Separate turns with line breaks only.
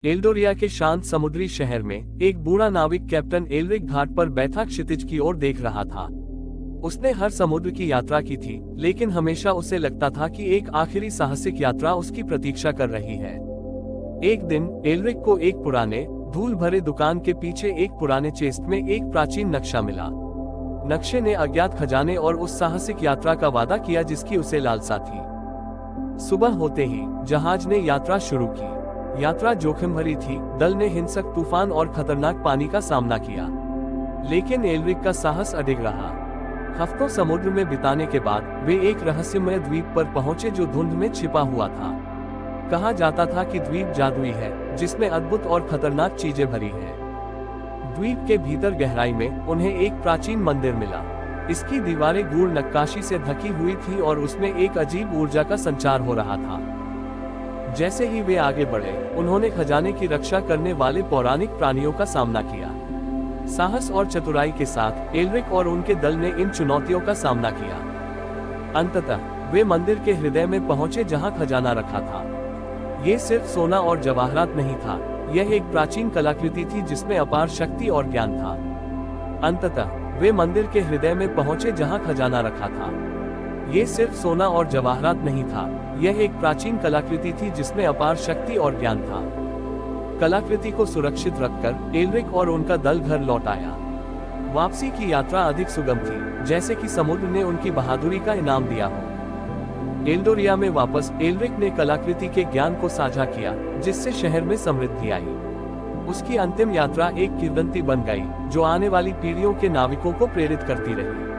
Eldoria के शांत समुद्री शहर में एक बूढ़ा नाविक कैप्टन एल्रिक घाट पर बैठा क्षितिज की ओर देख रहा था। उसने हर समुद्र की यात्रा की थी, लेकिन हमेशा उसे लगता था कि एक आखिरी साहसिक यात्रा उसकी प्रतीक्षा कर रही है। एक दिन एल्रिक को एक पुराने धूल भरे दुकान के पीछे एक पुराने चेस्ट में एक प्राचीन नक्शा मिला। नक्शे ने अज्ञात खजाने और उस साहसिक यात्रा का वादा किया जिसकी उसे लालसा थी। सुबह होते ही जहाज ने यात्रा शुरू की। यात्रा जोखिम भरी थी। दल ने हिंसक तूफान और खतरनाक पानी का सामना किया, लेकिन एल्रिक का साहस अडिग रहा। हफ्तों समुद्र में बिताने के बाद वे एक रहस्यमय द्वीप पर पहुंचे जो धुंध में छिपा हुआ था। कहा जाता था कि द्वीप जादुई है, जिसमें अद्भुत और खतरनाक चीजें भरी हैं। द्वीप के भीतर गहराई में उन्हें एक प्राचीन मंदिर मिला। इसकी दीवारें गूढ़ नक्काशी से ढकी हुई थी और उसमें एक अजीब ऊर्जा का संचार हो रहा था। जैसे ही वे आगे बढ़े, उन्होंने खजाने की रक्षा करने वाले पौराणिक प्राणियों का सामना किया। साहस और चतुराई के साथ एल्रिक और उनके दल ने इन चुनौतियों का सामना किया। अंततः वे मंदिर के हृदय में पहुंचे जहां खजाना रखा था। ये सिर्फ सोना और जवाहरात नहीं था, यह एक प्राचीन कलाकृति थी जिसमें अपार शक्ति और ज्ञान था। अंततः वे मंदिर के हृदय में पहुंचे जहां खजाना रखा था। ये सिर्फ सोना और जवाहरात नहीं था, यह एक प्राचीन कलाकृति थी जिसमें अपार शक्ति और ज्ञान था। कलाकृति को सुरक्षित रखकर एल्रिक और उनका दल घर लौट आया। वापसी की यात्रा अधिक सुगम थी, जैसे कि समुद्र ने उनकी बहादुरी का इनाम दिया हो। एल्डोरिया में वापस एल्रिक ने कलाकृति के ज्ञान को साझा किया, जिससे शहर में समृद्धि आई। उसकी अंतिम यात्रा एक किंवदंती बन गई, जो आने वाली पीढ़ियों के नाविकों को प्रेरित करती रही।